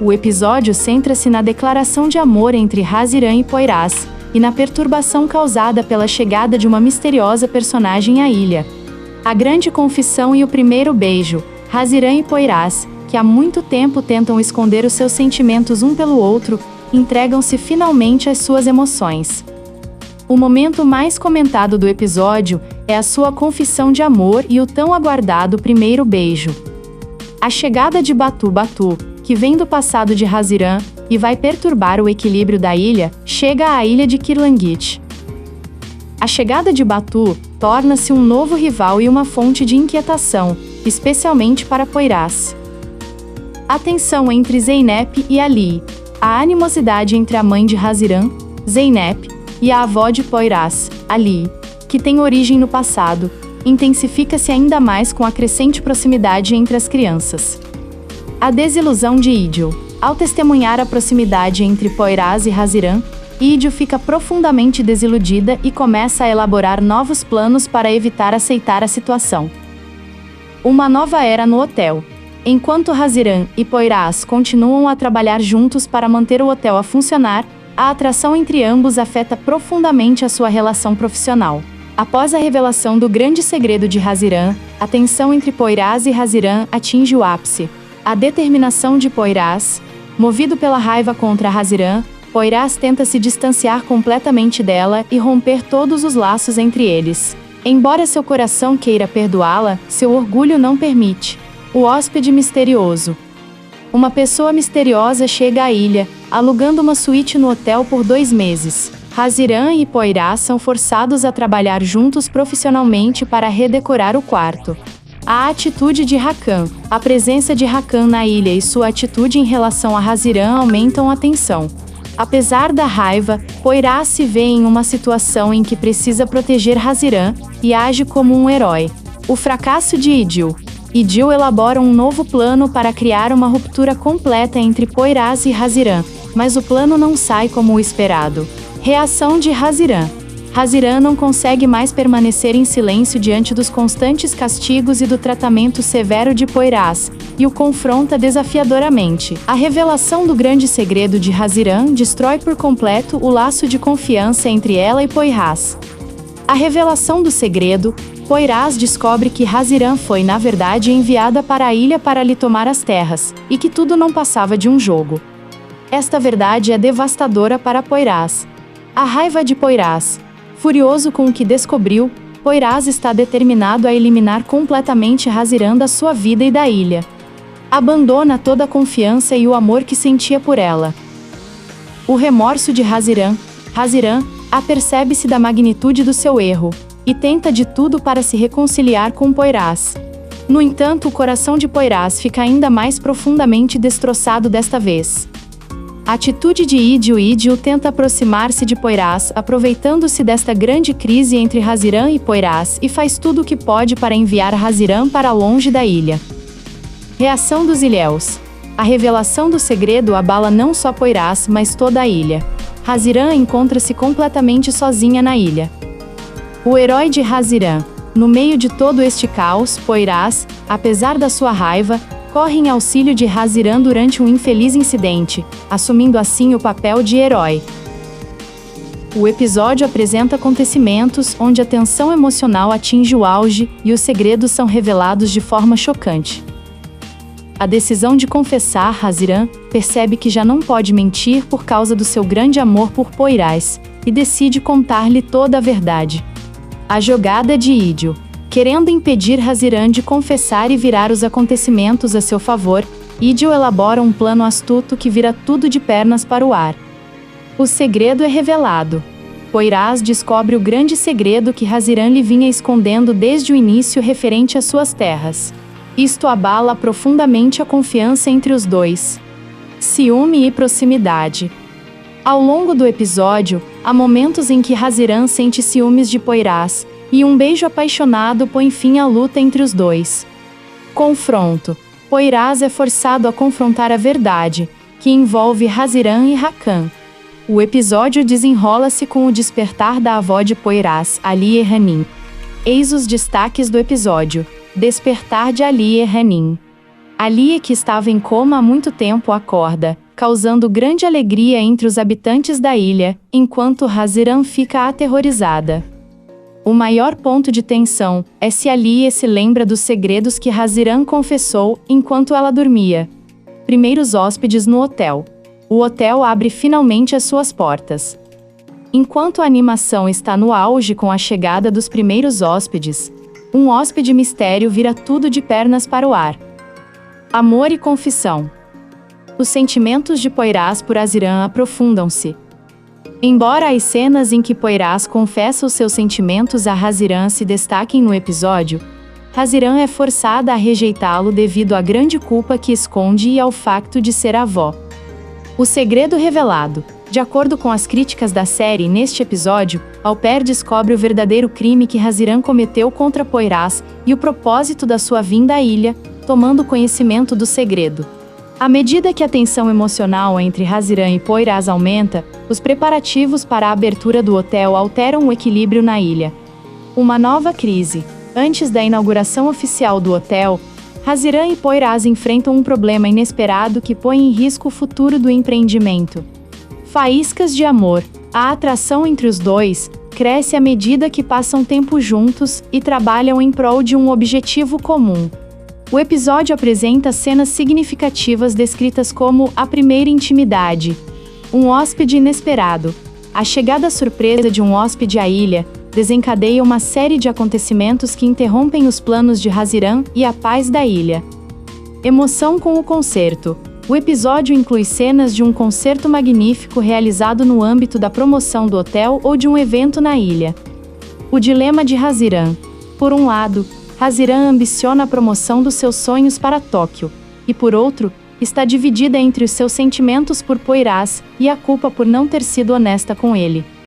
O episódio centra-se na declaração de amor entre Haziran e Poyraz, e na perturbação causada pela chegada de uma misteriosa personagem à ilha. A grande confissão e o primeiro beijo. Haziran e Poyraz, que há muito tempo tentam esconder os seus sentimentos um pelo outro, entregam-se finalmente às suas emoções. O momento mais comentado do episódio é a sua confissão de amor e o tão aguardado primeiro beijo. A chegada de Batu Batu, que vem do passado de Haziran e vai perturbar o equilíbrio da ilha, chega à ilha de Kirlanguit. A chegada de Batu torna-se um novo rival e uma fonte de inquietação, especialmente para Poyraz. A tensão entre Zeynep e Ali, a animosidade entre a mãe de Haziran, Zeynep, e a avó de Poyraz, Ali, que tem origem no passado, intensifica-se ainda mais com a crescente proximidade entre as crianças. A desilusão de Idil. Ao testemunhar a proximidade entre Poyraz e Haziran, Idil fica profundamente desiludida e começa a elaborar novos planos para evitar aceitar a situação. Uma nova era no hotel. Enquanto Haziran e Poyraz continuam a trabalhar juntos para manter o hotel a funcionar, a atração entre ambos afeta profundamente a sua relação profissional. Após a revelação do grande segredo de Haziran, a tensão entre Poyraz e Haziran atinge o ápice. A determinação de Poyraz, movido pela raiva contra Haziran, Poyraz tenta se distanciar completamente dela e romper todos os laços entre eles. Embora seu coração queira perdoá-la, seu orgulho não permite. O hóspede misterioso. Uma pessoa misteriosa chega à ilha, alugando uma suíte no hotel por 2 meses. Haziran e Poyraz são forçados a trabalhar juntos profissionalmente para redecorar o quarto. A atitude de Hakan. A presença de Hakan na ilha e sua atitude em relação a Haziran aumentam a tensão. Apesar da raiva, Poyraz se vê em uma situação em que precisa proteger Haziran e age como um herói. O fracasso de Idil. Idil elabora um novo plano para criar uma ruptura completa entre Poyraz e Haziran, mas o plano não sai como o esperado. Reação de Haziran. Haziran não consegue mais permanecer em silêncio diante dos constantes castigos e do tratamento severo de Poyraz, e o confronta desafiadoramente. A revelação do grande segredo de Haziran destrói por completo o laço de confiança entre ela e Poyraz. A revelação do segredo. Poyraz descobre que Haziran foi, na verdade, enviada para a ilha para lhe tomar as terras, e que tudo não passava de um jogo. Esta verdade é devastadora para Poyraz. A raiva de Poyraz. Furioso com o que descobriu, Poyraz está determinado a eliminar completamente Haziran da sua vida e da ilha. Abandona toda a confiança e o amor que sentia por ela. O remorso de Haziran. Haziran apercebe-se da magnitude do seu erro e tenta de tudo para se reconciliar com Poyraz. No entanto, o coração de Poyraz fica ainda mais profundamente destroçado desta vez. A atitude de Idil. Idil tenta aproximar-se de Poyraz, aproveitando-se desta grande crise entre Haziran e Poyraz, e faz tudo o que pode para enviar Haziran para longe da ilha. Reação dos ilhéus. A revelação do segredo abala não só Poyraz, mas toda a ilha. Haziran encontra-se completamente sozinha na ilha. O herói de Haziran. No meio de todo este caos, Poyraz, apesar da sua raiva, corre em auxílio de Haziran durante um infeliz incidente, assumindo assim o papel de herói. O episódio apresenta acontecimentos onde a tensão emocional atinge o auge e os segredos são revelados de forma chocante. A decisão de confessar. Haziran percebe que já não pode mentir por causa do seu grande amor por Poyraz, e decide contar-lhe toda a verdade. A jogada de Idil. Querendo impedir Haziran de confessar e virar os acontecimentos a seu favor, Idil elabora um plano astuto que vira tudo de pernas para o ar. O segredo é revelado. Poyraz descobre o grande segredo que Haziran lhe vinha escondendo desde o início referente às suas terras. Isto abala profundamente a confiança entre os dois. Ciúme e proximidade. Ao longo do episódio, há momentos em que Haziran sente ciúmes de Poyraz, e um beijo apaixonado põe fim à luta entre os dois. Confronto. Poyraz é forçado a confrontar a verdade, que envolve Haziran e Hakan. O episódio desenrola-se com o despertar da avó de Poyraz, Ali Erranim. Eis os destaques do episódio. Despertar de Ali Erranim. Ali, que estava em coma há muito tempo, acorda, causando grande alegria entre os habitantes da ilha, enquanto Haziran fica aterrorizada. O maior ponto de tensão é se Alia se lembra dos segredos que Haziran confessou enquanto ela dormia. Primeiros hóspedes no hotel. O hotel abre finalmente as suas portas. Enquanto a animação está no auge com a chegada dos primeiros hóspedes, um hóspede mistério vira tudo de pernas para o ar. Amor e confissão. Os sentimentos de Poyraz por Haziran aprofundam-se. Embora as cenas em que Poyraz confessa os seus sentimentos a Haziran se destaquem no episódio, Haziran é forçada a rejeitá-lo devido à grande culpa que esconde e ao facto de ser avó. O segredo revelado. De acordo com as críticas da série, neste episódio, Alper descobre o verdadeiro crime que Haziran cometeu contra Poyraz e o propósito da sua vinda à ilha, tomando conhecimento do segredo. À medida que a tensão emocional entre Haziran e Poyraz aumenta, os preparativos para a abertura do hotel alteram o equilíbrio na ilha. Uma nova crise. Antes da inauguração oficial do hotel, Haziran e Poyraz enfrentam um problema inesperado que põe em risco o futuro do empreendimento. Faíscas de amor. A atração entre os dois cresce à medida que passam tempo juntos e trabalham em prol de um objetivo comum. O episódio apresenta cenas significativas descritas como a primeira intimidade, um hóspede inesperado. A chegada surpresa de um hóspede à ilha desencadeia uma série de acontecimentos que interrompem os planos de Haziran e a paz da ilha. Emoção com o concerto. O episódio inclui cenas de um concerto magnífico realizado no âmbito da promoção do hotel ou de um evento na ilha. O dilema de Haziran. Por um lado, Haziran ambiciona a promoção dos seus sonhos para Tóquio, e por outro, está dividida entre os seus sentimentos por Poyraz e a culpa por não ter sido honesta com ele.